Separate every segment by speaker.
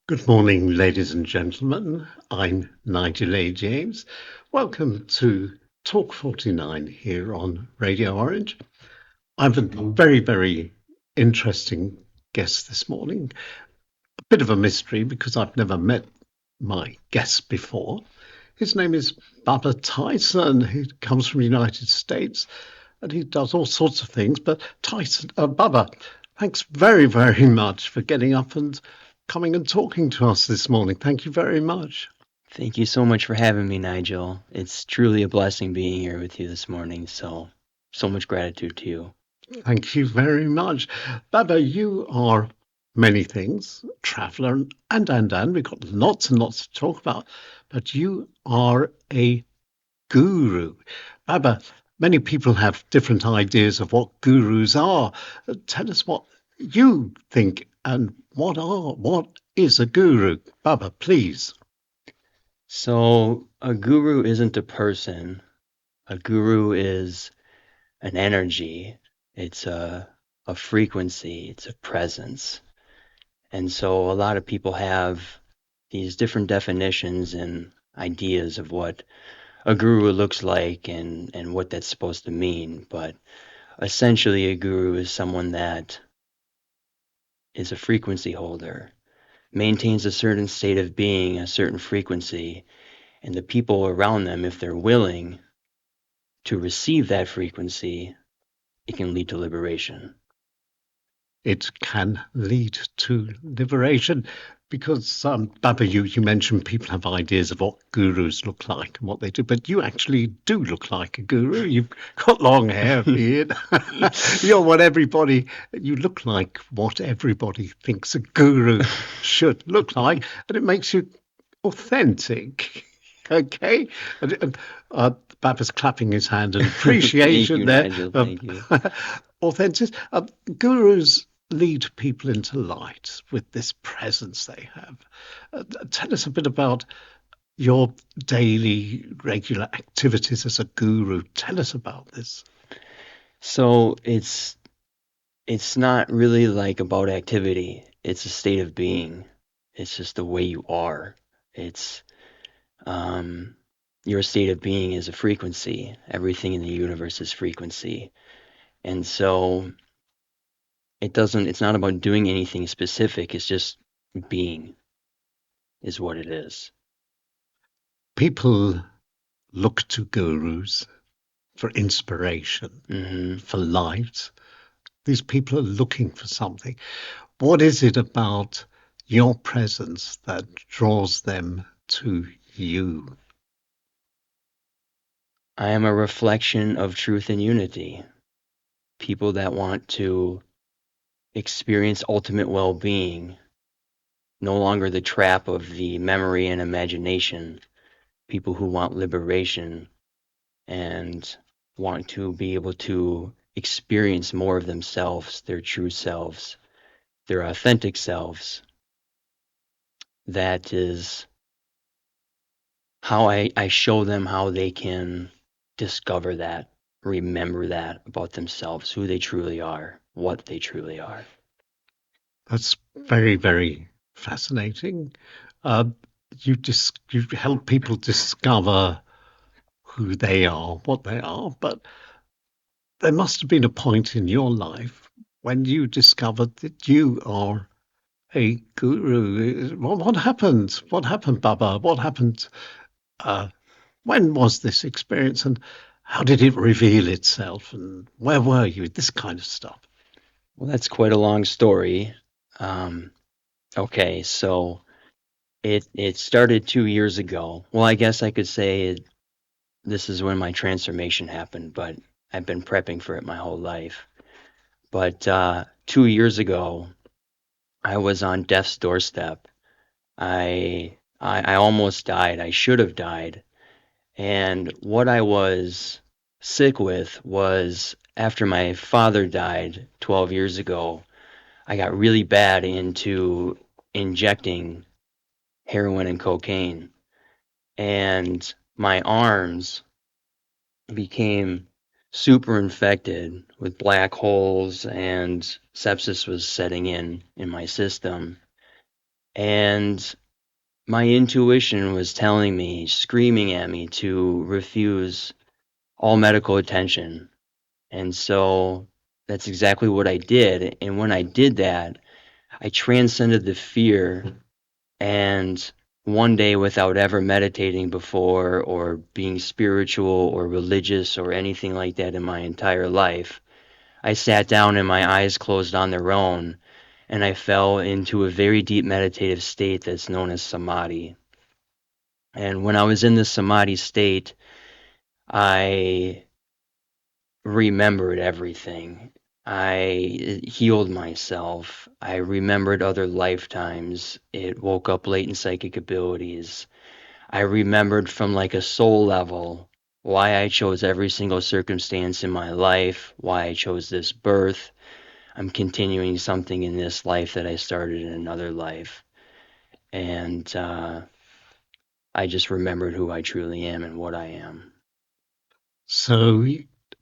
Speaker 1: Good morning, ladies and gentlemen. I'm Nigel A. James. Welcome to Talk 49 here on Radio Orange. I have a very interesting guest this morning. A bit of a mystery because I've never met my guest before. His name is Bubba Tyson. He comes from the United States and he does all sorts of things. But Bubba, thanks very much for getting up and coming and talking to us this morning. Thank you very much.
Speaker 2: Thank you so much for having me, Nigel. It's truly a blessing being here with you this morning. So much gratitude to you.
Speaker 1: Thank you very much. Baba, you are many things, traveler and. We've got lots and lots to talk about, but you are a guru. Baba, many people have different ideas of what gurus are. Tell us what you think and what is a guru? Baba, please.
Speaker 2: So, a guru isn't a person, a guru is an energy, it's a frequency, it's a presence. And so, a lot of people have these different definitions and ideas of what a guru looks like and what that's supposed to mean. But essentially, a guru is someone that is a frequency holder, maintains a certain state of being, a certain frequency, and the people around them, if they're willing to receive that frequency, it can lead to liberation.
Speaker 1: It can lead to liberation because Baba, you mentioned people have ideas of what gurus look like and what they do, but you actually do look like a guru. You've got long hair, beard. You look like what everybody thinks a guru should look like, and it makes you authentic. Okay, Baba's clapping his hand in
Speaker 2: Thank
Speaker 1: appreciation
Speaker 2: you,
Speaker 1: there
Speaker 2: Nigel.
Speaker 1: of
Speaker 2: Thank you.
Speaker 1: authentic. Gurus lead people into light with this presence they have. Tell us a bit about your daily regular activities as a guru. Tell us about this.
Speaker 2: So it's not really like about activity. It's a state of being. It's just the way you are. It's um, your state of being is a frequency. Everything in the universe is frequency. And so it's not about doing anything specific. It's just being is what it is.
Speaker 1: People look to gurus for inspiration,
Speaker 2: Hmm.
Speaker 1: for light. These people are looking for something. What is it about your presence that draws them to you?
Speaker 2: I am a reflection of truth and unity. People that want to experience ultimate well-being, no longer the trap of the memory and imagination. People who want liberation and want to be able to experience more of themselves, their true selves, their authentic selves. That is how I show them how they can discover that, remember that about themselves, who they truly are, what they truly are.
Speaker 1: That's very fascinating. Uh, you help people discover who they are, what they are, but there must have been a point in your life when you discovered that you are a guru. What happened? What happened, Baba? What happened? Uh, when was this experience, and how did it reveal itself? And where were you? This kind of stuff.
Speaker 2: Well, that's quite a long story. Um, okay, so it started 2 years ago. Well, I guess I could say this is when my transformation happened, but I've been prepping for it my whole life. But 2 years ago, I was on death's doorstep. I almost died. I should have died. And what I was sick with was after my father died 12 years ago, I got really bad into injecting heroin and cocaine. And my arms became super infected with black holes, and sepsis was setting in my system. And my intuition was telling me, screaming at me to refuse all medical attention. And so that's exactly what I did. And when I did that, I transcended the fear. And one day, without ever meditating before or being spiritual or religious or anything like that in my entire life, I sat down and my eyes closed on their own, and I fell into a very deep meditative state that's known as samadhi. And when I was in this samadhi state, I remembered everything. I healed myself. I remembered other lifetimes. It woke up latent psychic abilities. I remembered from like a soul level why I chose every single circumstance in my life, why I chose this birth. I'm continuing something in this life that I started in another life. And I just remembered who I truly am and what I am.
Speaker 1: So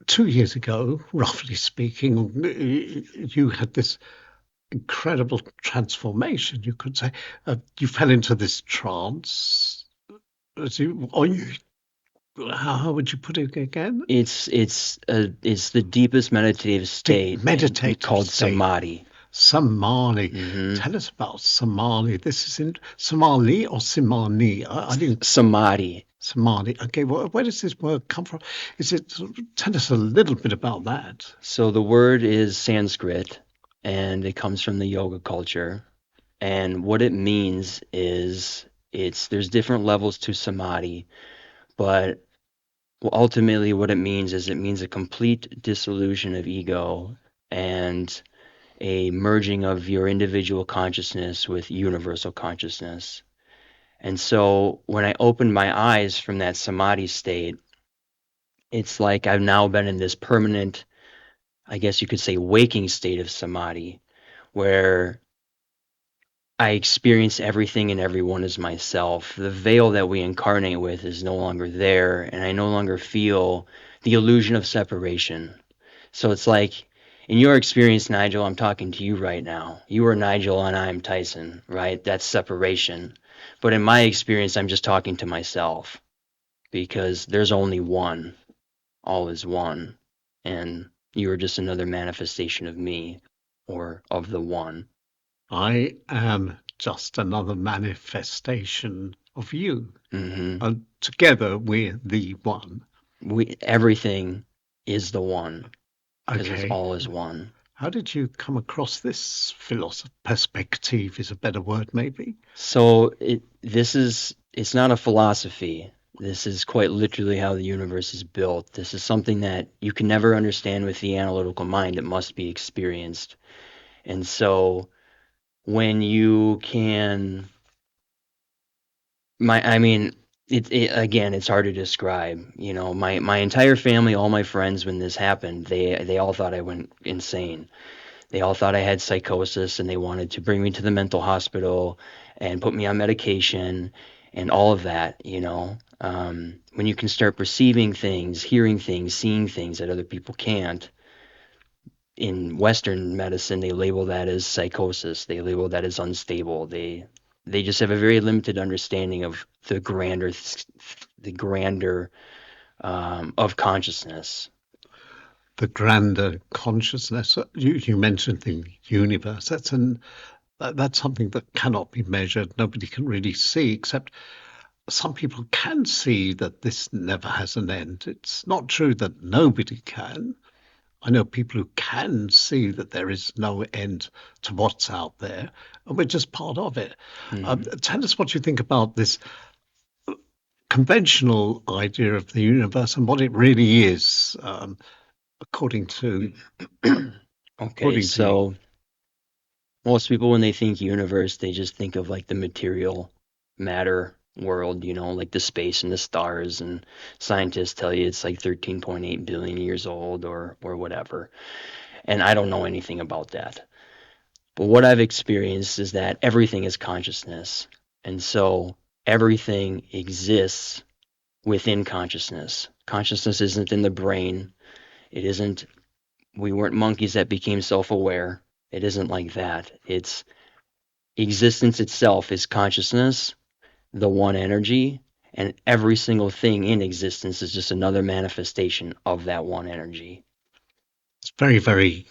Speaker 1: 2 years ago, roughly speaking, you had this incredible transformation, you could say. You fell into this trance. Or you, how would you put it again?
Speaker 2: It's the deepest meditative
Speaker 1: Deep
Speaker 2: state and
Speaker 1: meditative
Speaker 2: called
Speaker 1: state.
Speaker 2: samadhi.
Speaker 1: Somali.
Speaker 2: Hmm.
Speaker 1: Tell us about Somali. This is in Somali or Simani? I didn't.
Speaker 2: Samadhi.
Speaker 1: Somali. Okay, well, where does this word come from? Is it? Tell us a little bit about that.
Speaker 2: So the word is Sanskrit, and it comes from the yoga culture. And what it means is it's there's different levels to samadhi, but ultimately what it means is it means a complete dissolution of ego and a merging of your individual consciousness with universal consciousness. And so when I opened my eyes from that samadhi state, it's like I've now been in this permanent, I guess you could say, waking state of samadhi, where I experience everything and everyone as myself. The veil that we incarnate with is no longer there, and I no longer feel the illusion of separation. So it's like, in your experience, Nigel, I'm talking to you right now. You are Nigel and I'm Tyson, right? That's separation. But in my experience, I'm just talking to myself because there's only one. All is one. And you are just another manifestation of me or of the one.
Speaker 1: I am just another manifestation of you.
Speaker 2: Hmm.
Speaker 1: And together we're the one.
Speaker 2: Everything is the one because it's
Speaker 1: Okay.
Speaker 2: all is one.
Speaker 1: How did you come across this philosophy? Perspective is a better word, maybe.
Speaker 2: So it's not a philosophy. This is quite literally how the universe is built. This is something that you can never understand with the analytical mind. It must be experienced. And so when you can, I mean, again, it's hard to describe. You know, my entire family, all my friends, when this happened, they all thought I went insane. They all thought I had psychosis and they wanted to bring me to the mental hospital and put me on medication and all of that, you know. When you can start perceiving things, hearing things, seeing things that other people can't, in Western medicine, they label that as psychosis. They label that as unstable. They just have a very limited understanding of the grander of consciousness.
Speaker 1: The grander consciousness. You mentioned the universe. That's something that cannot be measured. Nobody can really see, except some people can see that this never has an end. It's not true that nobody can. I know people who can see that there is no end to what's out there, and we're just part of it.
Speaker 2: Hmm.
Speaker 1: Tell us what you think about this conventional idea of the universe and what it really is, according to
Speaker 2: Okay,
Speaker 1: according to you.
Speaker 2: so most people, when they think universe, they just think of like the material matter world, you know, like the space and the stars. And scientists tell you it's like 13.8 billion years old or whatever. And I don't know anything about that. But what I've experienced is that everything is consciousness. And so everything exists within consciousness. Consciousness isn't in the brain. It isn't, we weren't monkeys that became self aware. It isn't like that. It's Existence itself is consciousness, the one energy, and every single thing in existence is just another manifestation of that one energy.
Speaker 1: It's very, very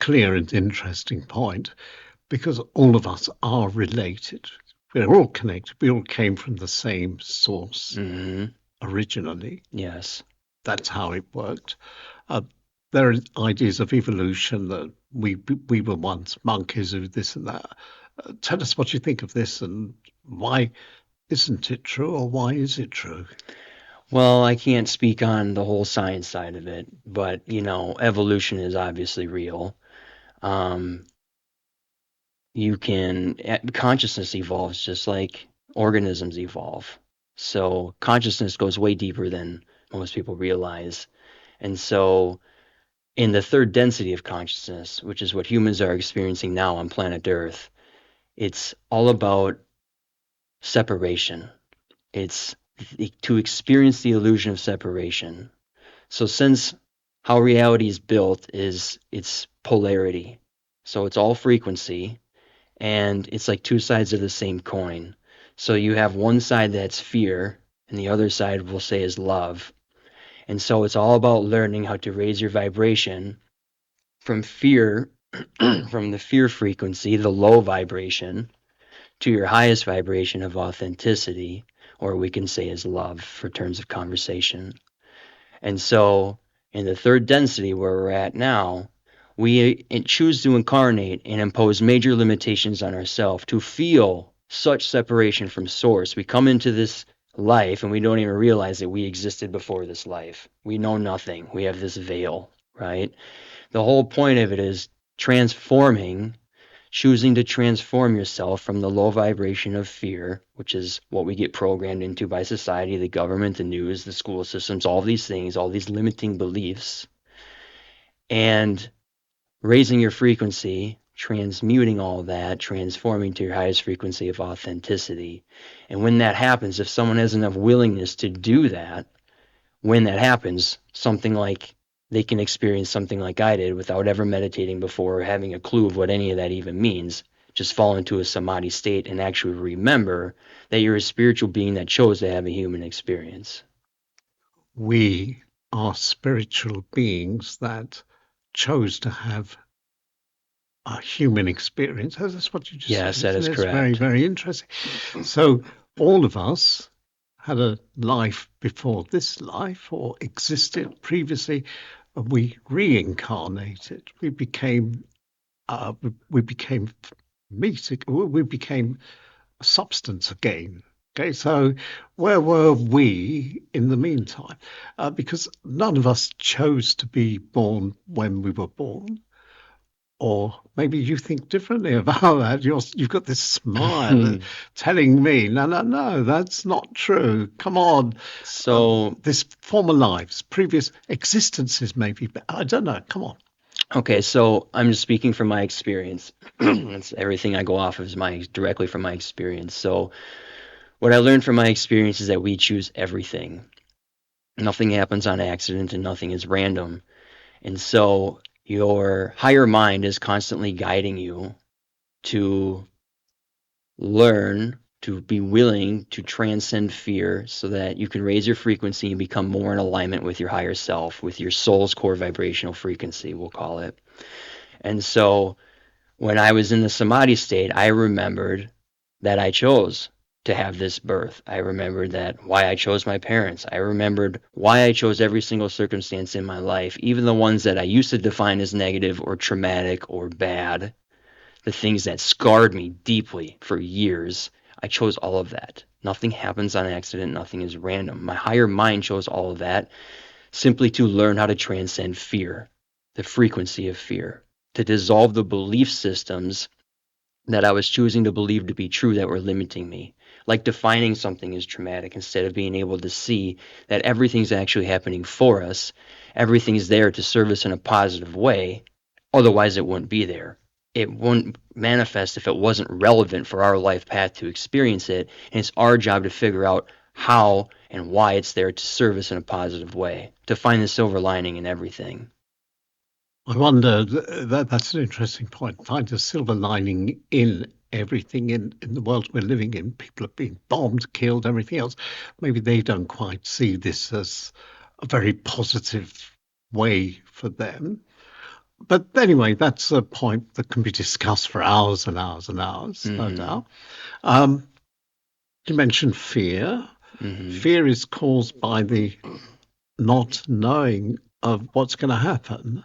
Speaker 1: clear and interesting point because all of us are related. We're all connected. We all came from the same source
Speaker 2: Mm-hmm.
Speaker 1: originally.
Speaker 2: Yes.
Speaker 1: That's how it worked. Uh, there are ideas of evolution that we were once monkeys who this and that. Tell us what you think of this and why isn't it true or why is it true?
Speaker 2: Well, I can't speak on the whole science side of it, but evolution is obviously real. Um, consciousness evolves just like organisms evolve. So consciousness goes way deeper than most people realize. And so in the third density of consciousness, which is what humans are experiencing now on planet Earth, it's all about separation. It's to experience the illusion of separation. So since how reality is built is it's polarity. So it's all frequency and it's like two sides of the same coin. So you have one side that's fear and the other side we'll say is love. And so it's all about learning how to raise your vibration from fear from the fear frequency, the low vibration, to your highest vibration of authenticity, or we can say is love for terms of conversation. And so, in the third density where we're at now, we choose to incarnate and impose major limitations on ourselves to feel such separation from source. We come into this life and we don't even realize that we existed before this life. We know nothing. We have this veil, right? The whole point of it is transforming, choosing to transform yourself from the low vibration of fear, which is what we get programmed into by society, the government, the news, the school systems, all these things, all these limiting beliefs, and raising your frequency, transmuting all that, transforming to your highest frequency of authenticity. And when that happens, if someone has enough willingness to do that, when that happens, something like they can experience something like I did without ever meditating before or having a clue of what any of that even means. Just fall into a samadhi state and actually remember that you're a spiritual being that chose to have a human experience.
Speaker 1: We are spiritual beings that chose to have a human experience. That's what you just said,
Speaker 2: Yes, that
Speaker 1: isn't
Speaker 2: is
Speaker 1: it? It's very,
Speaker 2: correct.
Speaker 1: very interesting. So all of us had a life before this life or existed previously. We reincarnated. We became meat. We became substance again. Okay, so where were we in the meantime? Because none of us chose to be born when we were born. Or maybe you think differently about that. You've got this smile telling me, no, no, no, that's not true. Come on.
Speaker 2: So,
Speaker 1: This former lives, previous existences, maybe, but I don't know. Come on.
Speaker 2: okay, so I'm just speaking from my experience. That's everything I go off of is directly from my experience. So, what I learned from my experience is that we choose everything. Nothing happens on accident and nothing is random. And so your higher mind is constantly guiding you to learn, to be willing to transcend fear so that you can raise your frequency and become more in alignment with your higher self, with your soul's core vibrational frequency, we'll call it. And so when I was in the samadhi state, I remembered that I chose to have this birth. I remembered that why I chose my parents. I remembered why I chose every single circumstance in my life, even the ones that I used to define as negative or traumatic or bad, the things that scarred me deeply for years. I chose all of that. Nothing happens on accident, nothing is random. My higher mind chose all of that simply to learn how to transcend fear, the frequency of fear, to dissolve the belief systems that I was choosing to believe to be true that were limiting me. Like defining something as traumatic instead of being able to see that everything's actually happening for us. Everything's there to serve us in a positive way. Otherwise, it wouldn't be there. It wouldn't manifest if it wasn't relevant for our life path to experience it. And it's our job to figure out how and why it's there to serve us in a positive way, to find the silver lining in everything.
Speaker 1: I wonder, that's an interesting point. Find a silver lining in everything in the world we're living in. People are being bombed, killed, everything else. Maybe they don't quite see this as a very positive way for them. But anyway, that's a point that can be discussed for hours and hours and hours, no
Speaker 2: Mm-hmm.
Speaker 1: doubt. Um, you mentioned fear.
Speaker 2: Mm-hmm.
Speaker 1: Fear is caused by the not knowing of what's going to happen.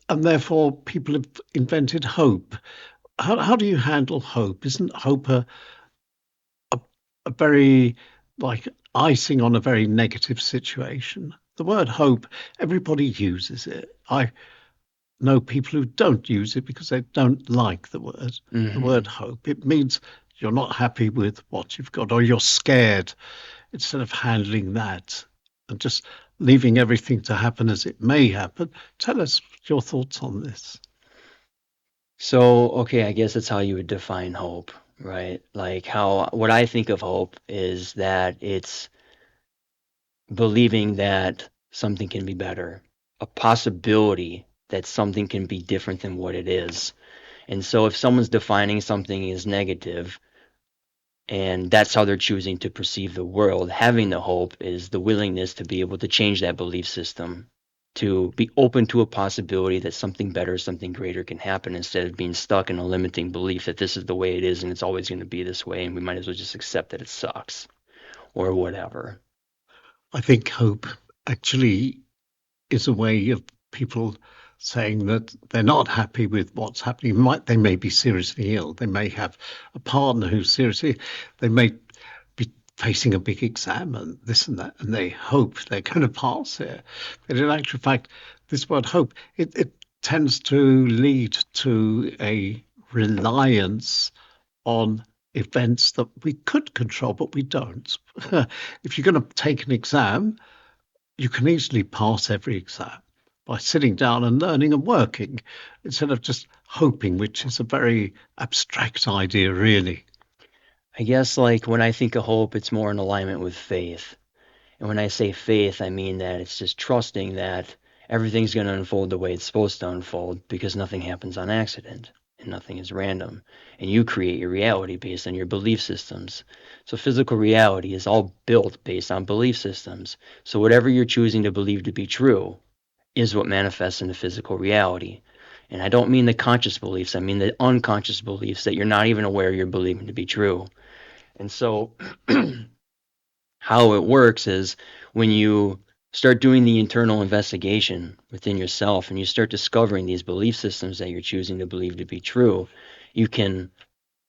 Speaker 1: And therefore, people have invented hope. How do you handle hope? Isn't hope a, a very, like, icing on a very negative situation? The word hope, everybody uses it. I know people who don't use it because they don't like the word
Speaker 2: Mm-hmm.
Speaker 1: hope. It means you're not happy with what you've got, or you're scared. Instead of handling that and just leaving everything to happen as it may happen, tell us your thoughts on this.
Speaker 2: So, okay, I guess that's how you would define hope, right? Like how what I think of hope is that it's believing that something can be better, a possibility that something can be different than what it is. And so if someone's defining something as negative, and that's how they're choosing to perceive the world, having the hope is the willingness to be able to change that belief system, to be open to a possibility that something better, something greater can happen instead of being stuck in a limiting belief that this is the way it is and it's always going to be this way and we might as well just accept that it sucks or whatever.
Speaker 1: I think hope actually is a way of people saying that they're not happy with what's happening. They may be seriously ill. They may have a partner who's seriously. They may be facing a big exam and this and that, and they hope they're going to pass it. But in actual fact, this word hope it tends to lead to a reliance on events that we could control, but we don't. If you're going to take an exam, you can easily pass every exam by sitting down and learning and working instead of just hoping, which is a very abstract idea, really.
Speaker 2: I guess like when I think of hope, it's more in alignment with faith. And when I say faith, I mean that it's just trusting that everything's going to unfold the way it's supposed to unfold because nothing happens on accident and nothing is random. And you create your reality based on your belief systems. So physical reality is all built based on belief systems. So whatever you're choosing to believe to be true is what manifests into physical reality. And I don't mean the conscious beliefs, I mean the unconscious beliefs that you're not even aware you're believing to be true. And so how it works is when you start doing the internal investigation within yourself and you start discovering these belief systems that you're choosing to believe to be true, you can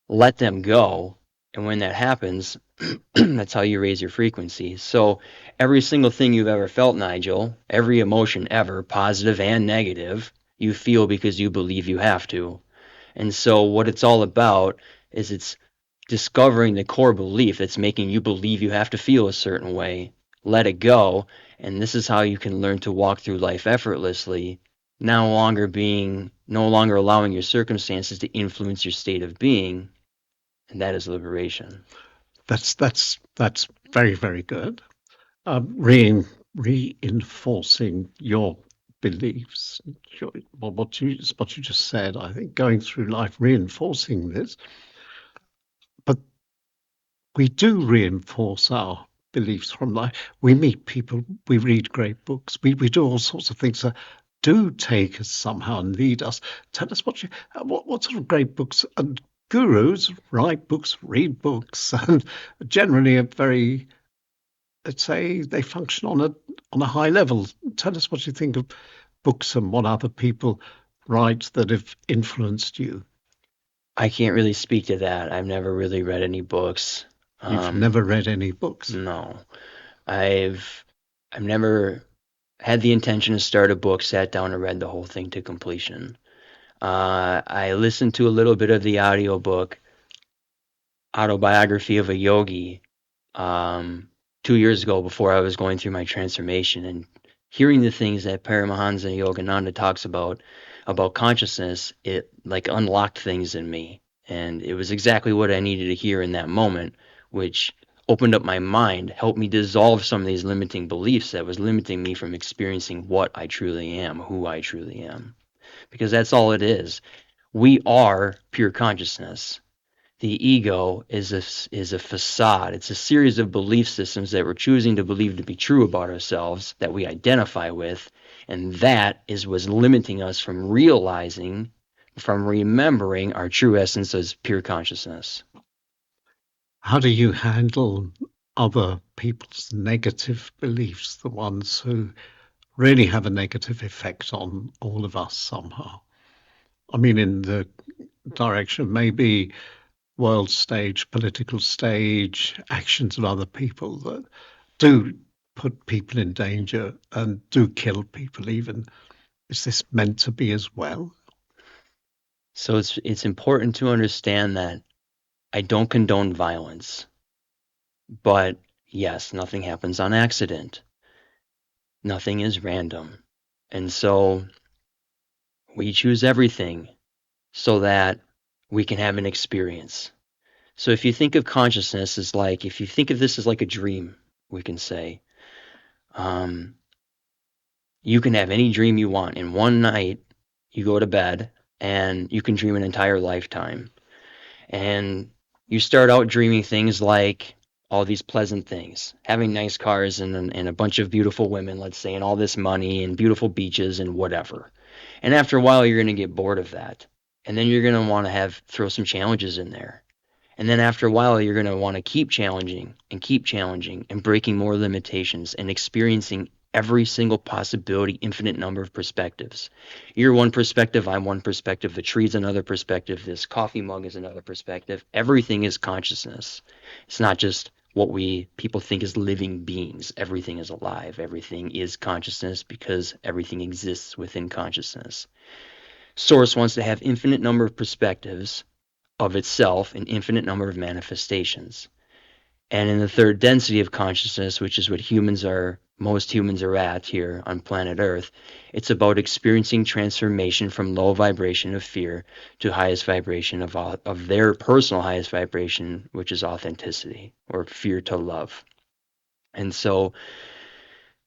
Speaker 2: let them go. And when that happens, that's how you raise your frequency. So every single thing you've ever felt, Nigel, every emotion ever, positive and negative, you feel because you believe you have to. And so what it's all about is it's discovering the core belief that's making you believe you have to feel a certain way, let it go, and this is how you can learn to walk through life effortlessly, no longer allowing your circumstances to influence your state of being, and that is liberation.
Speaker 1: That's very very good. Reinforcing your beliefs, well, what you just said. I think going through life reinforcing this, but we do reinforce our beliefs from life. We meet people, we read great books, we do all sorts of things that do take us somehow and lead us. Tell us what sort of great books and gurus write books, read books, and generally are very, let's say, they function on a high level. Tell us what you think of books and what other people write that have influenced you.
Speaker 2: I can't really speak to that. I've never really read any books.
Speaker 1: You've
Speaker 2: Um,
Speaker 1: never read any books.
Speaker 2: no, I've I've never had the intention to start a book, sat down and read the whole thing to completion. I listened to a little bit of the audiobook Autobiography of a Yogi um, 2 years ago before I was going through my transformation and hearing the things that Paramahansa Yogananda talks about consciousness, it like unlocked things in me. And it was exactly what I needed to hear in that moment, which opened up my mind, helped me dissolve some of these limiting beliefs that was limiting me from experiencing what I truly am, who I truly am. Because that's all it is. We are pure consciousness. The ego is a facade. It's a series of belief systems that we're choosing to believe to be true about ourselves that we identify with, and that is what's limiting us from realizing, from remembering our true essence as pure consciousness.
Speaker 1: How do you handle other people's negative beliefs, the ones who really have a negative effect on all of us somehow? I mean, in the direction of maybe world stage, political stage, actions of other people that do put people in danger and do kill people even. Is this meant to be as well?
Speaker 2: So it's important to understand that I don't condone violence, but yes, nothing happens on accident. Nothing is random. And so we choose everything so that we can have an experience. So if you think of consciousness as like, if you think of this as like a dream, we can say, um, you can have any dream you want. In one night, you go to bed and you can dream an entire lifetime. And you start out dreaming things like all these pleasant things, having nice cars and a bunch of beautiful women, let's say, and all this money and beautiful beaches and whatever. And after a while, you're going to get bored of that. And then you're going to want to have throw some challenges in there. And then after a while, you're going to want to keep challenging and breaking more limitations and experiencing every single possibility, infinite number of perspectives. You're one perspective, I'm one perspective, the tree's another perspective, this coffee mug is another perspective. Everything is consciousness. It's not just what we people think is living beings. Everything is alive. Everything is consciousness because everything exists within consciousness. Source wants to have infinite number of perspectives of itself an infinite number of manifestations. And in the third density of consciousness, which is what most humans are at here on planet Earth, it's about experiencing transformation from low vibration of fear to highest vibration of their personal highest vibration, which is authenticity or fear to love. And so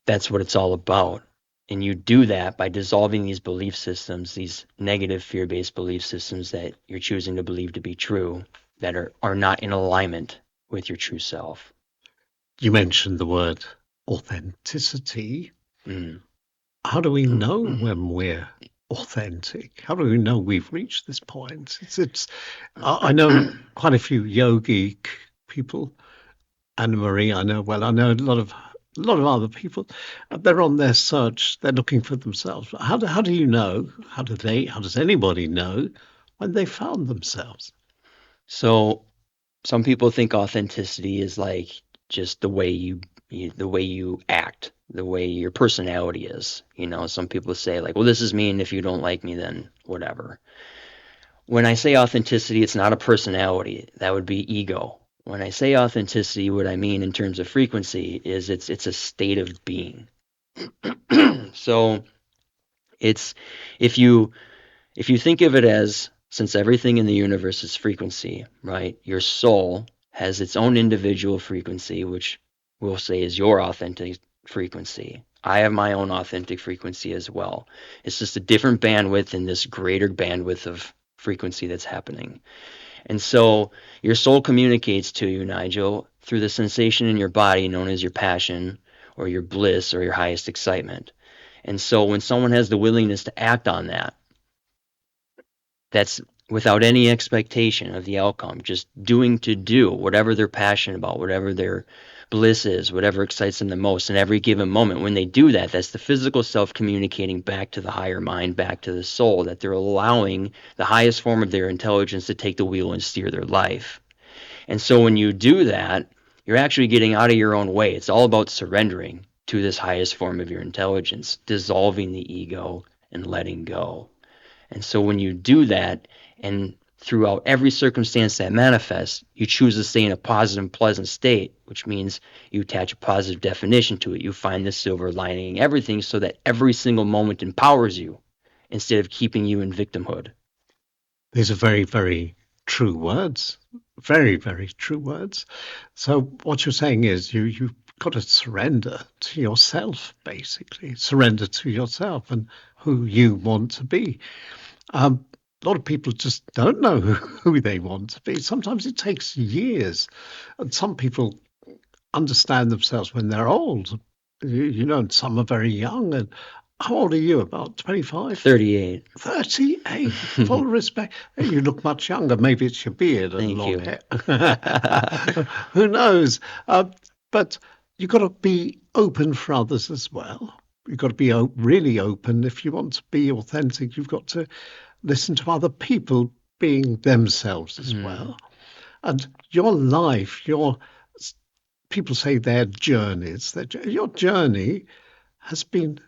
Speaker 2: that's what it's all about. And you do that by dissolving these belief systems, these negative fear based belief systems that you're choosing to believe to be true, that are not in alignment with your true self.
Speaker 1: You mentioned the word authenticity.
Speaker 2: Mm.
Speaker 1: How do we know when we're authentic? How do we know we've reached this point? I know quite a few yogic people. Anna Marie, I know well. I know a lot of other people. They're on their search. They're looking for themselves. How do you know? How does anybody know when they found themselves?
Speaker 2: So some people think authenticity is like just the way you act, the way your personality is. Some people say like, well, this is me, and if you don't like me, then whatever. When I say authenticity, it's not a personality. That would be ego. When I say authenticity, what I mean in terms of frequency is it's a state of being. So it's if you if you think of it as since everything in the universe is frequency, right? Your soul has its own individual frequency, which we'll say is your authentic frequency. I have my own authentic frequency as well. It's just a different bandwidth in this greater bandwidth of frequency that's happening. And so your soul communicates to you, Nigel, through the sensation in your body known as your passion or your bliss or your highest excitement. And so when someone has the willingness to act on that, that's without any expectation of the outcome, just doing to do whatever they're passionate about, whatever their bliss is, whatever excites them the most in every given moment. When they do that, that's the physical self communicating back to the higher mind, back to the soul, that they're allowing the highest form of their intelligence to take the wheel and steer their life. And so when you do that, you're actually getting out of your own way. It's all about surrendering to this highest form of your intelligence, dissolving the ego and letting go. And so when you do that, and throughout every circumstance that manifests, you choose to stay in a positive, pleasant state, which means you attach a positive definition to it. You find the silver lining in everything so that every single moment empowers you instead of keeping you in victimhood.
Speaker 1: These are very, very true words. Very, very true words. So what you're saying is you've got to surrender to yourself, basically. Surrender to yourself and who you want to be. Um, A lot of people just don't know who they want to be. Sometimes it takes years, and some people understand themselves when they're old. And some are very young. And how old are you? About 25?
Speaker 2: 38.
Speaker 1: 38. Full respect. Hey, you look much younger. Maybe it's your beard and
Speaker 2: Thank
Speaker 1: long
Speaker 2: you.
Speaker 1: hair. Who knows? But you've got to be open for others as well. You've got to be really open. If you want to be authentic, you've got to listen to other people being themselves as
Speaker 2: Mm,
Speaker 1: well. And your life, your people say their journeys, your journey has been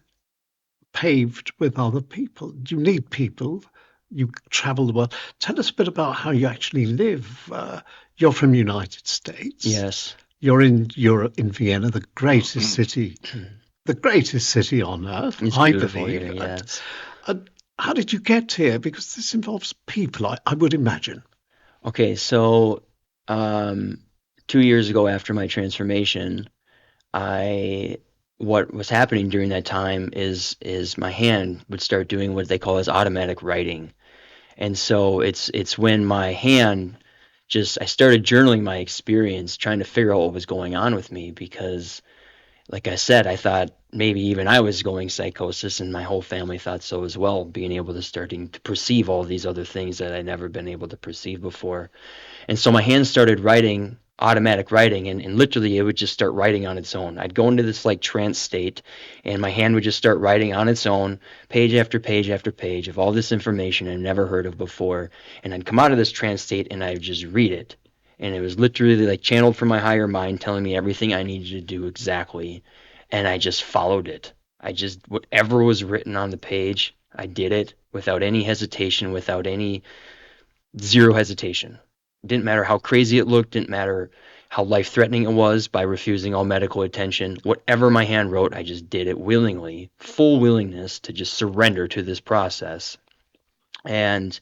Speaker 1: paved with other people. You need people. You travel the world. Tell us a bit about how you actually live. You're from United States.
Speaker 2: yes.
Speaker 1: You're in Europe, in Vienna, the greatest city on earth,
Speaker 2: It's
Speaker 1: I
Speaker 2: beautiful here,
Speaker 1: believe.
Speaker 2: yes.
Speaker 1: And how did you get here? Because this involves people, I would imagine.
Speaker 2: Okay, so um 2 years ago after my transformation, I what was happening during that time is my hand would start doing what they call as automatic writing. And so it's when my hand just I started journaling my experience, trying to figure out what was going on with me because like I said, I thought maybe even I was going psychosis and my whole family thought so as well, being able to starting to perceive all these other things that I'd never been able to perceive before. And so my hand started writing, automatic writing, and literally it would just start writing on its own. I'd go into this like trance state, and my hand would just start writing on its own, page after page after page of all this information I'd never heard of before. And I'd come out of this trance state and I'd just read it. And it was literally like channeled from my higher mind, telling me everything I needed to do exactly. And I just followed it. I just, whatever was written on the page, I did it without any hesitation, without any zero hesitation. Didn't matter how crazy it looked, didn't matter how life threatening it was by refusing all medical attention. Whatever my hand wrote, I just did it willingly, full willingness to just surrender to this process. And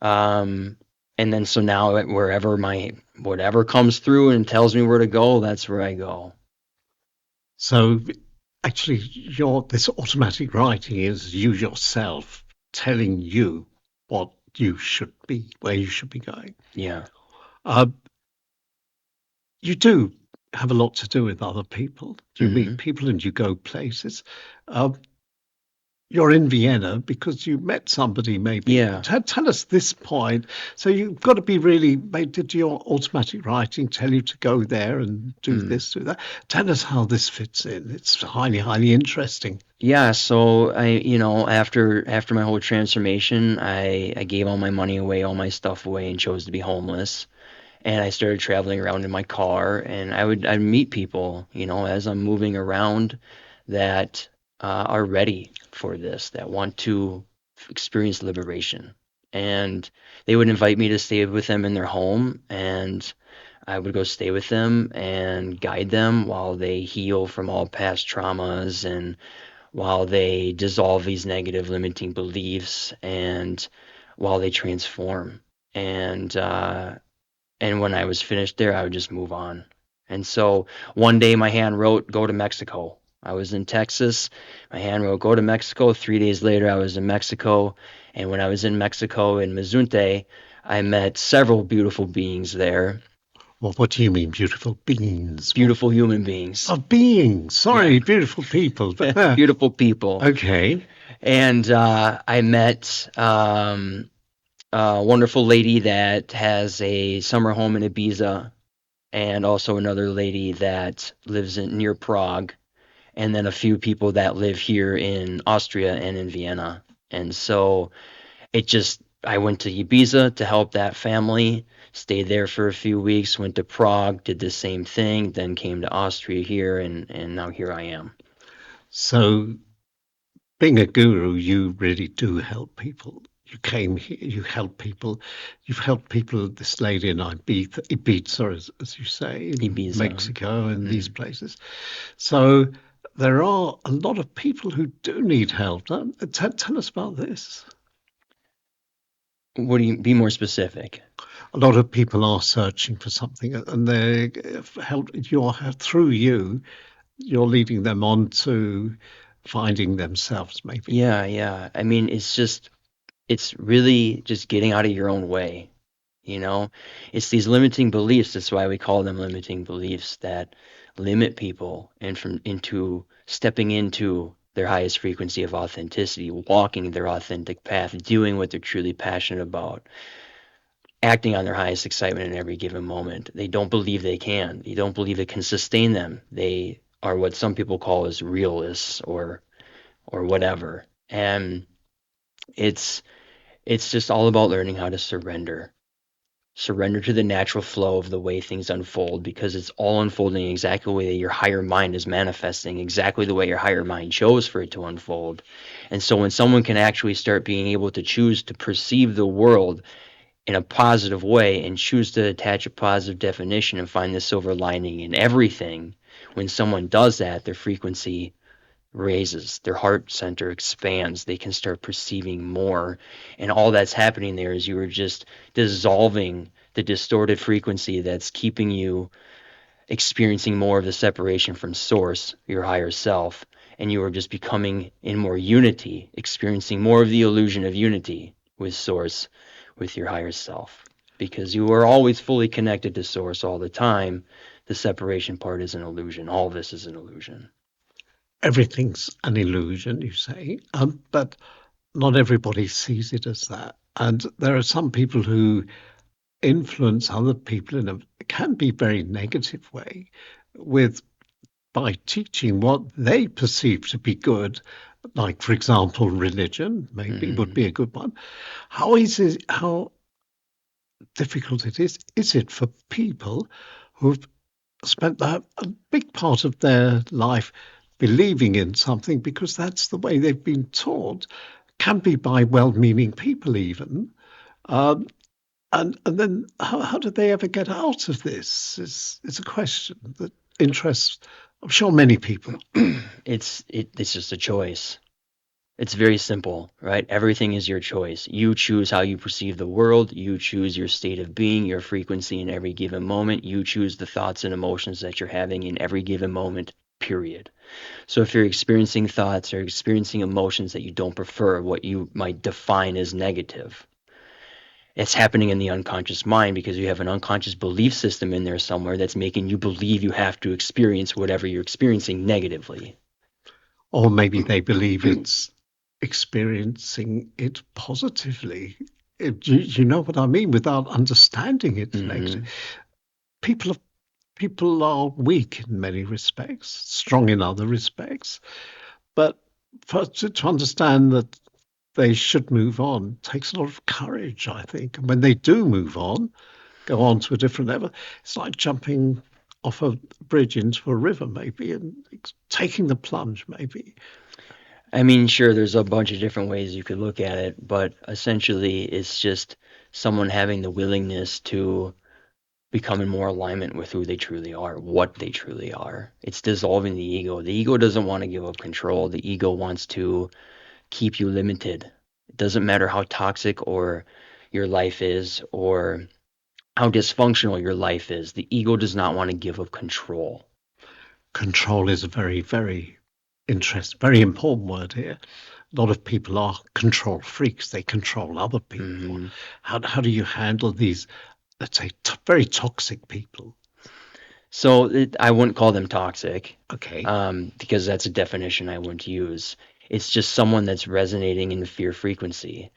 Speaker 2: um and then so now wherever my whatever comes through and tells me where to go, that's where I go.
Speaker 1: So actually, this automatic writing is you yourself telling you what you should be, where you should be going.
Speaker 2: Yeah.
Speaker 1: Uh, you do have a lot to do with other people. You meet
Speaker 2: Hmm.
Speaker 1: people and you go places. Uh, you're in Vienna because you met somebody, maybe.
Speaker 2: Yeah.
Speaker 1: Tell us this point. So you've got to be really. Did your automatic writing tell you to go there and do
Speaker 2: Mm.
Speaker 1: this, do that? Tell us how this fits in. It's highly, highly interesting.
Speaker 2: Yeah, so after my whole transformation, I gave all my money away, all my stuff away, and chose to be homeless. And I started traveling around in my car, and I'd meet people, as I'm moving around that are ready for this, that want to experience liberation. And they would invite me to stay with them in their home, and I would go stay with them and guide them while they heal from all past traumas and while they dissolve these negative limiting beliefs and while they transform. And when I was finished there, I would just move on. And so one day my hand wrote, "Go to Mexico." I was in Texas. My hand wrote, "Go to Mexico." 3 days later, I was in Mexico. And when I was in Mexico in Mazunte, I met several beautiful beings there,
Speaker 1: Well, what do you mean, beautiful beings? What
Speaker 2: beautiful human beings.
Speaker 1: beings?
Speaker 2: Yeah,
Speaker 1: Sorry, beautiful people. But
Speaker 2: beautiful people.
Speaker 1: okay.
Speaker 2: And I met a wonderful lady that has a summer home in Ibiza, and also another lady that lives near Prague, and then a few people that live here in Austria and in Vienna. And so I went to Ibiza to help that family, stayed there for a few weeks, went to Prague, did the same thing, then came to Austria here, and now here I am.
Speaker 1: So, being a guru, you really do help people. You came here, you help people. You've helped people, this lady in Ibiza, as you say, in
Speaker 2: Ibiza.
Speaker 1: Mexico and these
Speaker 2: Mm.
Speaker 1: places. So, there are a lot of people who do need help. Tell us about this.
Speaker 2: What do you be more specific?
Speaker 1: A lot of people are searching for something, and they help. Through you, you're leading them on to finding themselves, maybe.
Speaker 2: Yeah, yeah. I mean, it's just it's really just getting out of your own way. You know, it's these limiting beliefs. That's why we call them limiting beliefs that limit people and from into stepping into their highest frequency of authenticity, walking their authentic path, doing what they're truly passionate about, acting on their highest excitement in every given moment. They don't believe they can. They don't believe it can sustain them. They are what some people call as realists or whatever. And it's it's just all about learning how to surrender. Surrender to the natural flow of the way things unfold because it's all unfolding exactly the way that your higher mind is manifesting, exactly the way your higher mind chose for it to unfold. And so when someone can actually start being able to choose to perceive the world in a positive way and choose to attach a positive definition and find the silver lining in everything, when someone does that, their frequency raises, their heart center expands, they can start perceiving more. And all that's happening there is you are just dissolving the distorted frequency that's keeping you experiencing more of the separation from source, your higher self, and you are just becoming in more unity, experiencing more of the illusion of unity with source, with your higher self. Because you are always fully connected to source all the time. The separation part is an illusion. All this is an illusion.
Speaker 1: Everything's an illusion, you say, but not everybody sees it as that. And there are some people who influence other people in a can be very negative way with by teaching what they perceive to be good, like for example, religion maybe would
Speaker 2: Mm-hmm.
Speaker 1: be a good one. How difficult it is it for people who've spent a big part of their life believing in something because that's the way they've been taught, can be by well-meaning people even. Um, and then how did they ever get out of this? Is a question that interests, I'm sure, many people.
Speaker 2: It's just a choice. It's very simple, right? Everything is your choice. You choose how you perceive the world. You choose your state of being, your frequency in every given moment. You choose the thoughts and emotions that you're having in every given moment, period. So if you're experiencing thoughts or experiencing emotions that you don't prefer, what you might define as negative, it's happening in the unconscious mind because you have an unconscious belief system in there somewhere that's making you believe you have to experience whatever you're experiencing negatively.
Speaker 1: Or maybe they believe it's experiencing it positively. You know what I mean? Without understanding it's negative.
Speaker 2: Mm-hmm.
Speaker 1: People are, people are weak in many respects, strong in other respects. But to understand that they should move on takes a lot of courage, I think. And when they do move on, go on to a different level, it's like jumping off a bridge into a river, maybe, and taking the plunge, maybe.
Speaker 2: I mean, sure, there's a bunch of different ways you could look at it, but essentially it's just someone having the willingness to become in more alignment with who they truly are, what they truly are. It's dissolving the ego. The ego doesn't want to give up control. The ego wants to keep you limited. It doesn't matter how toxic or your life is or how dysfunctional your life is. The ego does not want to give up control.
Speaker 1: Control is a very, very very important word here. A lot of people are control freaks. They control other people.
Speaker 2: Hmm.
Speaker 1: How do you handle these, let's say, very toxic people?
Speaker 2: So I wouldn't call them toxic,
Speaker 1: Okay,
Speaker 2: because that's a definition I wouldn't use. It's just someone that's resonating in the fear frequency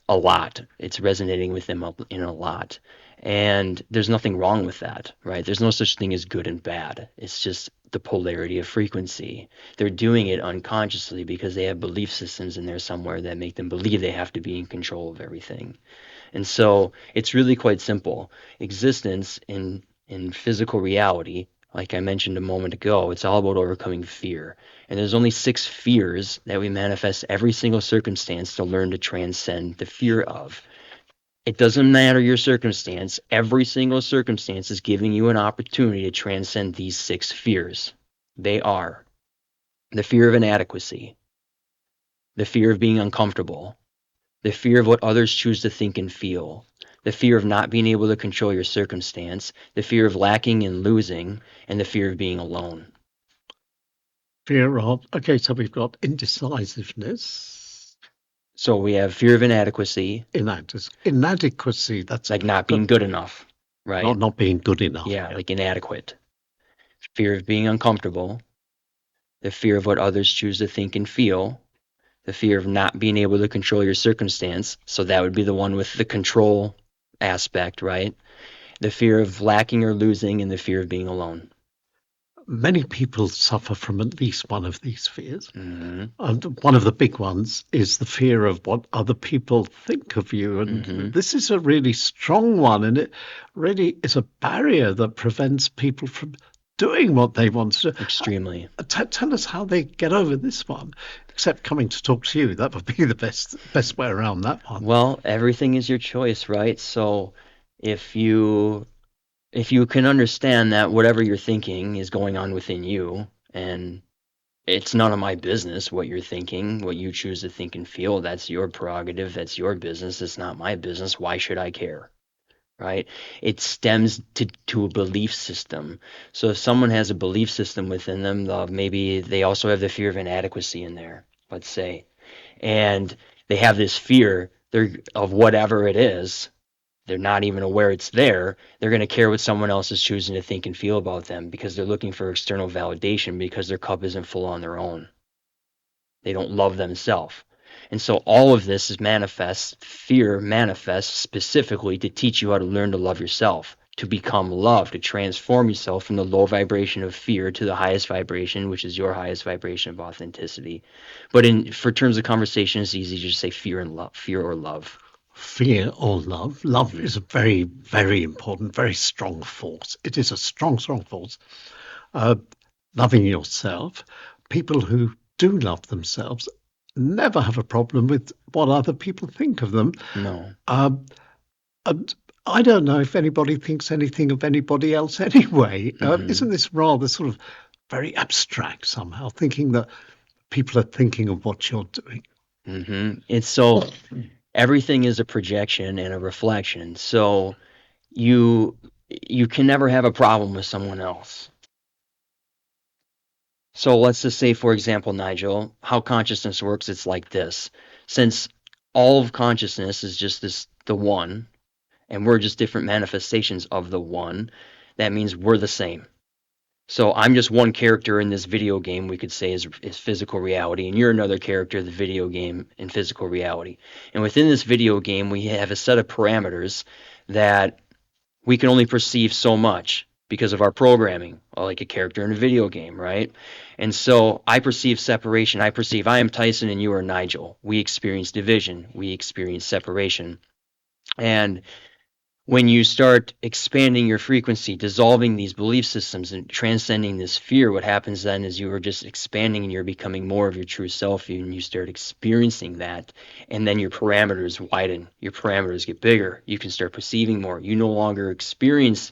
Speaker 2: a lot. It's resonating with them in a lot. And there's nothing wrong with that, right? There's no such thing as good and bad. It's just the polarity of frequency. They're doing it unconsciously because they have belief systems in there somewhere that make them believe they have to be in control of everything. And so it's really quite simple. Existence in physical reality, like I mentioned a moment ago, it's all about overcoming fear. And there's only six fears that we manifest every single circumstance to learn to transcend the fear of. It doesn't matter your circumstance, every single circumstance is giving you an opportunity to transcend these six fears. They are the fear of inadequacy, the fear of being uncomfortable, the fear of what others choose to think and feel, the fear of not being able to control your circumstance, the fear of lacking and losing, and the fear of being alone.
Speaker 1: fear of. Okay, so we've got indecisiveness.
Speaker 2: So we have fear of inadequacy,
Speaker 1: Inadequacy, that's
Speaker 2: like not
Speaker 1: good.
Speaker 2: being good enough, right?
Speaker 1: Not being good enough.
Speaker 2: Yeah,
Speaker 1: Yeah.
Speaker 2: like inadequate. Fear of being uncomfortable, the fear of what others choose to think and feel, the fear of not being able to control your circumstance. So that would be the one with the control aspect, right? The fear of lacking or losing, and the fear of being alone.
Speaker 1: Many people suffer from at least one of these fears.
Speaker 2: Mm-hmm.
Speaker 1: And one of the big ones is the fear of what other people think of you. And
Speaker 2: Mm-hmm.
Speaker 1: this is a really strong one. And it really is a barrier that prevents people from doing what they want to do.
Speaker 2: Extremely.
Speaker 1: Tell us how they get over this one, except coming to talk to you. That would be the best way around that one.
Speaker 2: Well, everything is your choice, right? So if you if you can understand that whatever you're thinking is going on within you, and it's none of my business what you're thinking, what you choose to think and feel, that's your prerogative, that's your business, it's not my business. Why should I care? Right? It stems to a belief system. So if someone has a belief system within them, maybe they also have the fear of inadequacy in there, let's say, and they have this fear of whatever it is. They're not even aware it's there. They're going to care what someone else is choosing to think and feel about them because they're looking for external validation because their cup isn't full on their own. They don't love themselves. And so all of this is fear manifests specifically to teach you how to learn to love yourself, to become love, to transform yourself from the low vibration of fear to the highest vibration, which is your highest vibration of authenticity. But for terms of conversation, it's easy to just say fear or love.
Speaker 1: Fear or love. Love
Speaker 2: Mm-hmm.
Speaker 1: is a very, very important, very strong force. It is a strong, strong force. Uh, Loving yourself. People who do love themselves never have a problem with what other people think of them.
Speaker 2: No.
Speaker 1: Um, and I don't know if anybody thinks anything of anybody else anyway.
Speaker 2: Mm-hmm.
Speaker 1: Isn't this rather sort of very abstract somehow, thinking that people are thinking of what you're doing?
Speaker 2: Mm-hmm. It's so everything is a projection and a reflection. So you you can never have a problem with someone else. So let's just say, for example, Nigel, how consciousness works, it's like this. Since all of consciousness is just the one, and we're just different manifestations of the one, that means we're the same. So I'm just one character in this video game, we could say is physical reality, and you're another character, the video game in physical reality. And within this video game, we have a set of parameters that we can only perceive so much because of our programming, like a character in a video game, right? And so I perceive separation. I perceive I am Tyson and you are Nigel. We experience division. We experience separation. And when you start expanding your frequency, dissolving these belief systems and transcending this fear, what happens then is you are just expanding and you're becoming more of your true self and you start experiencing that. And then your parameters widen, your parameters get bigger. You can start perceiving more. You no longer experience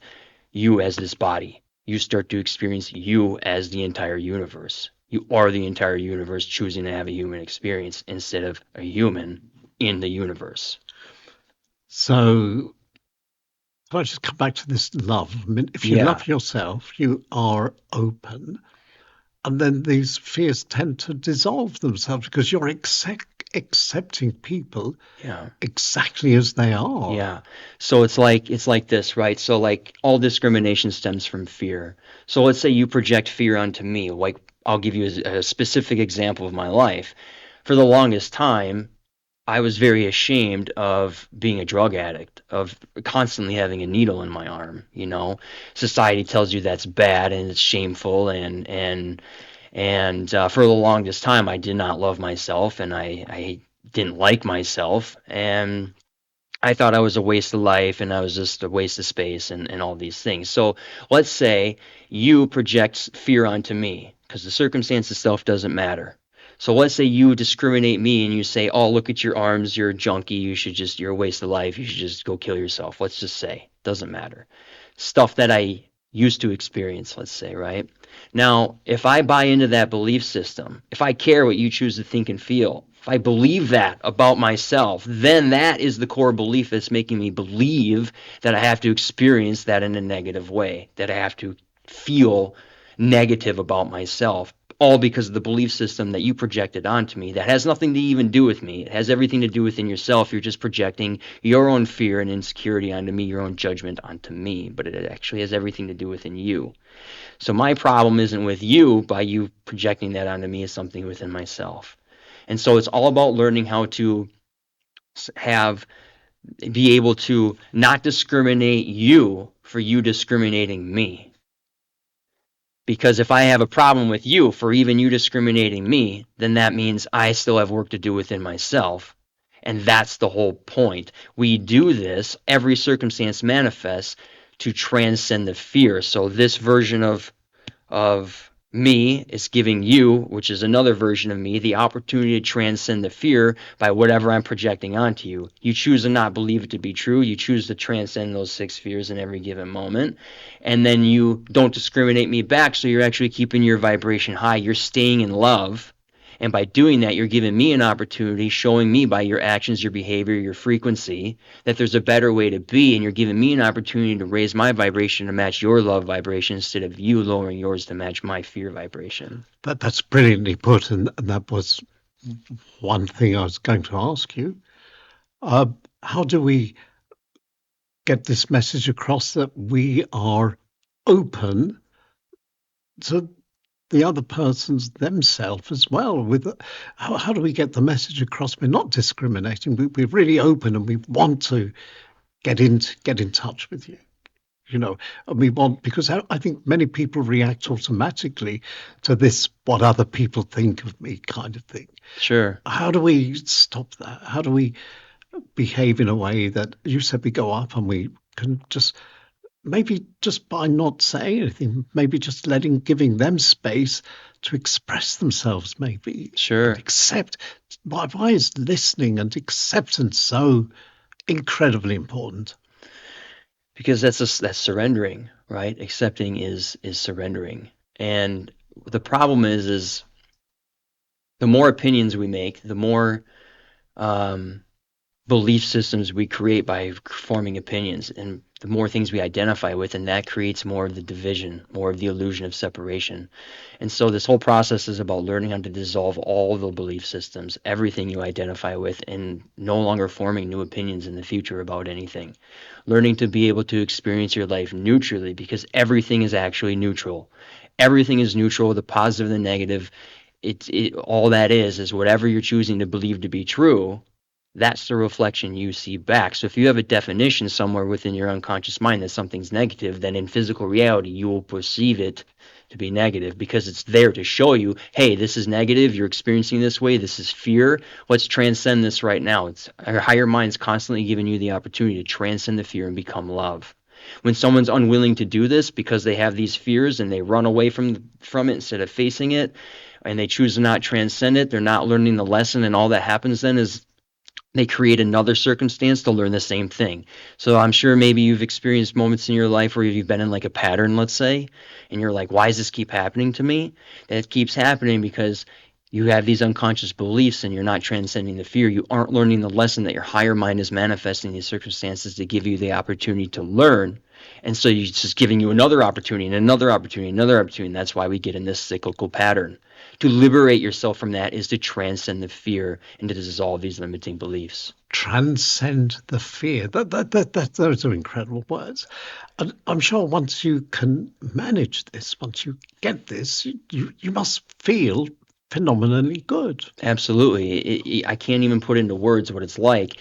Speaker 2: you as this body. You start to experience you as the entire universe. You are the entire universe choosing to have a human experience instead of a human in the universe.
Speaker 1: So can I just come back to this love? I mean, if you
Speaker 2: Yeah,
Speaker 1: love yourself, you are open, and then these fears tend to dissolve themselves because you're accepting people
Speaker 2: yeah.
Speaker 1: exactly as they are.
Speaker 2: Yeah. So it's like this, right? So like all discrimination stems from fear. So let's say you project fear onto me. Like I'll give you a specific example of my life. For the longest time, I was very ashamed of being a drug addict, of constantly having a needle in my arm, you know. Society tells you that's bad and it's shameful and for the longest time I did not love myself and I didn't like myself and I thought I was a waste of life and I was just a waste of space and all these things. So let's say you project fear onto me because the circumstance itself doesn't matter. So let's say you discriminate me and you say, oh, look at your arms, you're a junkie, you're a waste of life, you should just go kill yourself. Let's just say, doesn't matter. Stuff that I used to experience, let's say, right? Now, if I buy into that belief system, if I care what you choose to think and feel, if I believe that about myself, then that is the core belief that's making me believe that I have to experience that in a negative way, that I have to feel negative about myself. all because of the belief system that you projected onto me that has nothing to even do with me. It has everything to do within yourself. You're just projecting your own fear and insecurity onto me, your own judgment onto me, but it actually has everything to do within you. So my problem isn't with you by you projecting that onto me as something within myself. And so it's all about learning how to have be able to not discriminate you for you discriminating me. Because if I have a problem with you for even you discriminating me, then that means I still have work to do within myself. And that's the whole point. We do this, every circumstance manifests to transcend the fear. So this version of me is giving you, which is another version of me, the opportunity to transcend the fear by whatever I'm projecting onto you. You choose to not believe it to be true. You choose to transcend those 6 fears in every given moment. And then you don't discriminate me back, so you're actually keeping your vibration high. You're staying in love. And by doing that, you're giving me an opportunity, showing me by your actions, your behavior, your frequency, that there's a better way to be. And you're giving me an opportunity to raise my vibration to match your love vibration instead of you lowering yours to match my fear vibration.
Speaker 1: That's brilliantly put, and that was one thing I was going to ask you. Uh, how do we get this message across that we are open to the other person's themselves as well? With how do we get the message across? We're not discriminating. We're really open, and we want to get in touch with you. And we want, because I think many people react automatically to this "what other people think of me" kind of thing.
Speaker 2: Sure.
Speaker 1: How do we stop that? How do we behave in a way that you said we go up and we can just maybe just by not saying anything, maybe just giving them space to express themselves, maybe
Speaker 2: Sure.
Speaker 1: and accept. Why is listening and acceptance so incredibly important?
Speaker 2: Because that's surrendering, right? Accepting is surrendering. And the problem is the more opinions we make, the more um, belief systems we create by forming opinions, and the more things we identify with, and that creates more of the division, more of the illusion of separation. And so this whole process is about learning how to dissolve all the belief systems, everything you identify with, and no longer forming new opinions in the future about anything. Learning to be able to experience your life neutrally, because everything is actually neutral. Everything is neutral, the positive and the negative. All that is whatever you're choosing to believe to be true, that's the reflection you see back. So if you have a definition somewhere within your unconscious mind that something's negative, then in physical reality, you will perceive it to be negative because it's there to show you, hey, this is negative. You're experiencing this way. This is fear. Let's transcend this right now. It's our higher mind's constantly giving you the opportunity to transcend the fear and become love. When someone's unwilling to do this because they have these fears and they run away from it instead of facing it, and they choose to not transcend it, they're not learning the lesson, and all that happens then is they create another circumstance to learn the same thing. So I'm sure maybe you've experienced moments in your life where you've been in like a pattern, let's say, and you're like, why does this keep happening to me? And it keeps happening because you have these unconscious beliefs and you're not transcending the fear. You aren't learning the lesson that your higher mind is manifesting these circumstances to give you the opportunity to learn. And so it's just giving you another opportunity and another opportunity, another opportunity. And that's why we get in this cyclical pattern. To liberate yourself from that is to transcend the fear and to dissolve these limiting beliefs.
Speaker 1: Transcend the fear. Those are incredible words. And I'm sure once you can manage this, once you get this, you must feel phenomenally good.
Speaker 2: Absolutely. I can't even put into words what it's like.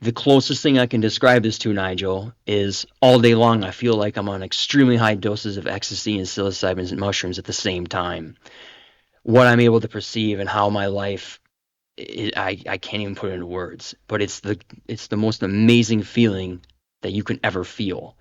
Speaker 2: The closest thing I can describe this to, Nigel, is all day long I feel like I'm on extremely high doses of ecstasy and psilocybin and mushrooms at the same time. What I'm able to perceive and how my life, I can't even put it into words, but it's the most amazing feeling that you can ever feel.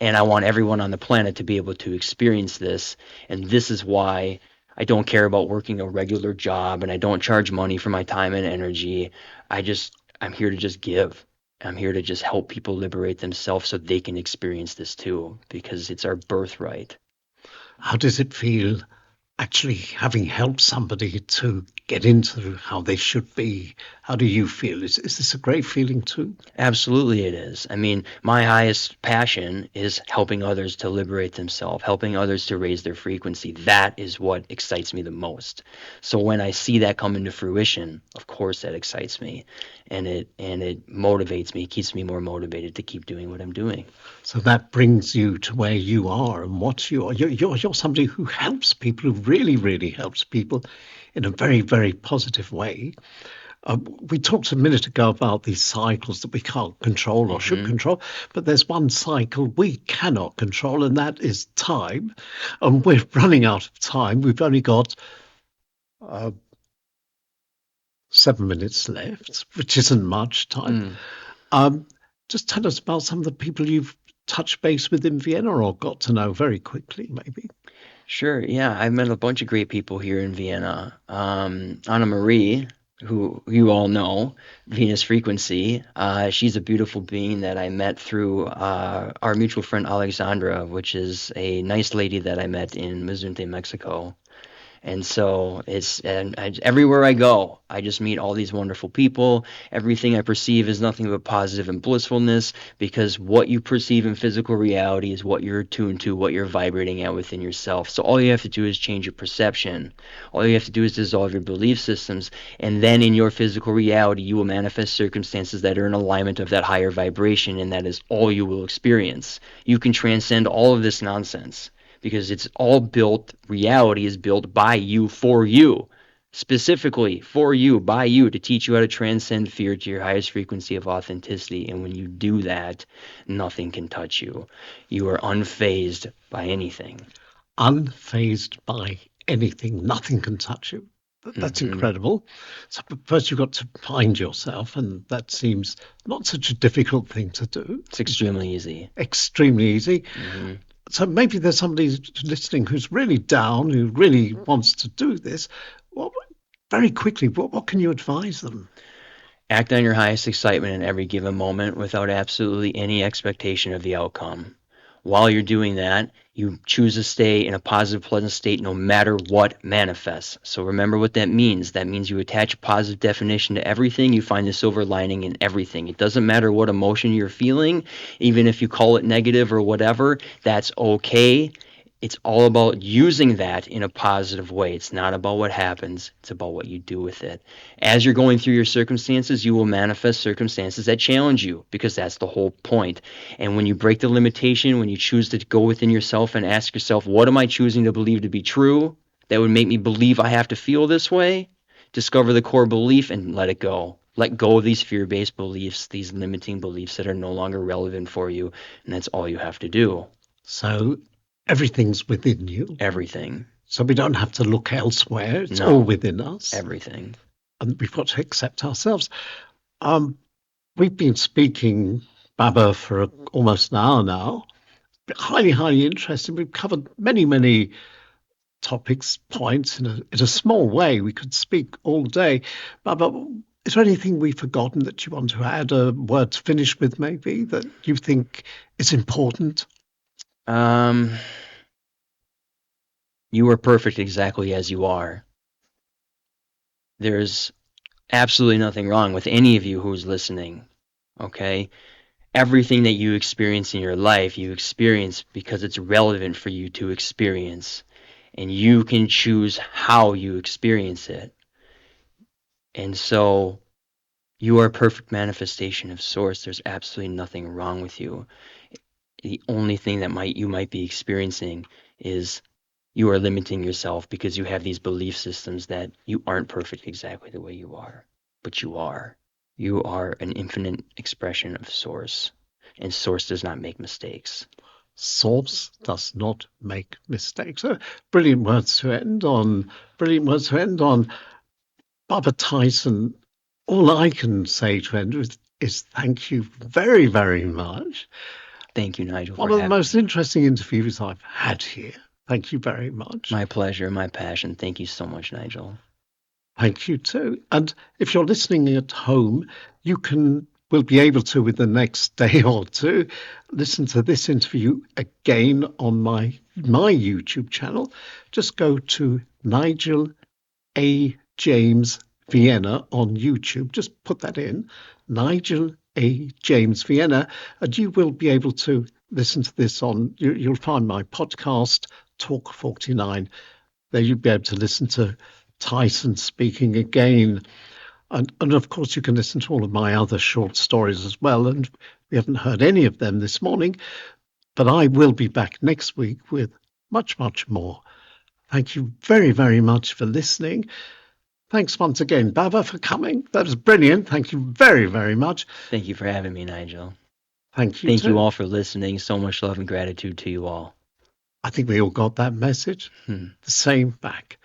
Speaker 2: And I want everyone on the planet to be able to experience this. And this is why I don't care about working a regular job and I don't charge money for my time and energy. I'm here to just give. I'm here to just help people liberate themselves so they can experience this too, because it's our birthright.
Speaker 1: How does it feel actually having helped somebody to get into how they should be How do you feel? Is this a great feeling too?
Speaker 2: Absolutely, it is. I mean, my highest passion is helping others to liberate themselves, helping others to raise their frequency. That is what excites me the most. So when I see that come into fruition, of course that excites me, and it motivates me, keeps me more motivated to keep doing what I'm doing.
Speaker 1: So that brings you to where you are and what you are. You're somebody who helps people, who really, really helps people in a very, very positive way. We talked a minute ago about these cycles that we can't control or should
Speaker 2: Hmm.
Speaker 1: control, but there's one cycle we cannot control, and that is time. And we're running out of time. We've only got uh, 7 minutes left, which isn't much time.
Speaker 2: Mm.
Speaker 1: Um, just tell us about some of the people you've touched base with in Vienna or got to know very quickly, maybe.
Speaker 2: Sure, yeah, I've met a bunch of great people here in Vienna. Anna Marie, who you all know, Venus Frequency, she's a beautiful being that I met through our mutual friend Alexandra, which is a nice lady that I met in Mazunte, Mexico. And so everywhere I go, I just meet all these wonderful people. Everything I perceive is nothing but positive and blissfulness because what you perceive in physical reality is what you're attuned to, what you're vibrating at within yourself. So all you have to do is change your perception. All you have to do is dissolve your belief systems. And then in your physical reality, you will manifest circumstances that are in alignment of that higher vibration. And that is all you will experience. You can transcend all of this nonsense because it's all built, reality is built by you for you, specifically for you, by you, to teach you how to transcend fear to your highest frequency of authenticity. And when you do that, nothing can touch you. You are unfazed by anything.
Speaker 1: Unfazed by anything, nothing can touch you. That's
Speaker 2: Hmm.
Speaker 1: incredible. So, but first, you've got to find yourself, and that seems not such a difficult thing to do.
Speaker 2: It's extremely easy.
Speaker 1: Extremely easy.
Speaker 2: Hmm.
Speaker 1: So maybe there's somebody listening who's really down, who really wants to do this. What, very quickly, what can you advise them?
Speaker 2: Act on your highest excitement in every given moment without absolutely any expectation of the outcome. While you're doing that, you choose to stay in a positive, pleasant state no matter what manifests. So remember what that means. That means you attach a positive definition to everything. You find the silver lining in everything. It doesn't matter what emotion you're feeling, even if you call it negative or whatever, that's okay. It's all about using that in a positive way. It's not about what happens, it's about what you do with it. As you're going through your circumstances, you will manifest circumstances that challenge you because that's the whole point. And when you break the limitation, when you choose to go within yourself and ask yourself, what am I choosing to believe to be true that would make me believe I have to feel this way? Discover the core belief and let it go. Let go of these fear based beliefs, these limiting beliefs that are no longer relevant for you. And that's all you have to do.
Speaker 1: So everything's within you.
Speaker 2: Everything.
Speaker 1: So we don't have to look elsewhere. It's all
Speaker 2: No,
Speaker 1: within us.
Speaker 2: everything.
Speaker 1: And we've got to accept ourselves. Um, we've been speaking, Baba, for almost an hour now. Highly, highly interesting. We've covered many, many topics, points in a small way. We could speak all day. Baba, is there anything we've forgotten that you want to add, a word to finish with, maybe, that you think is important?
Speaker 2: Um, you are perfect exactly as you are. There's absolutely nothing wrong with any of you who's listening. Okay? Everything that you experience in your life, you experience because it's relevant for you to experience. And you can choose how you experience it. And so you are a perfect manifestation of source. There's absolutely nothing wrong with you. The only thing that you might be experiencing is you are limiting yourself because you have these belief systems that you aren't perfect exactly the way you are, but you are. You are an infinite expression of source, and source does not make mistakes.
Speaker 1: Source does not make mistakes. Brilliant words to end on. Brilliant words to end on. Baba Tyson, all I can say to end with is thank you very, very much.
Speaker 2: Thank you, Nigel, for
Speaker 1: One of the
Speaker 2: having
Speaker 1: most
Speaker 2: me.
Speaker 1: interesting interviews I've had here. Thank you very much.
Speaker 2: My pleasure, my passion. Thank you so much, Nigel.
Speaker 1: Thank you too. And if you're listening at home, you will be able to, with the next day or two, listen to this interview again on my YouTube channel. Just go to Nigel A. James Vienna on YouTube. Just put that in, Nigel A. James Vienna, and you will be able to listen to this on. You'll find my podcast, Talk 49. There you'll be able to listen to Tyson speaking again. And of course, you can listen to all of my other short stories as well. And we haven't heard any of them this morning, but I will be back next week with much, much more. Thank you very, very much for listening. Thanks once again, Bava, for coming. That was brilliant. Thank you very, very much.
Speaker 2: Thank you for having me, Nigel.
Speaker 1: Thank you
Speaker 2: Thank you
Speaker 1: too.
Speaker 2: all for listening. So much love and gratitude to you all.
Speaker 1: I think we all got that message. The same back.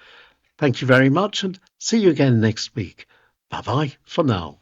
Speaker 1: Thank you very much and see you again next week. Bye bye for now.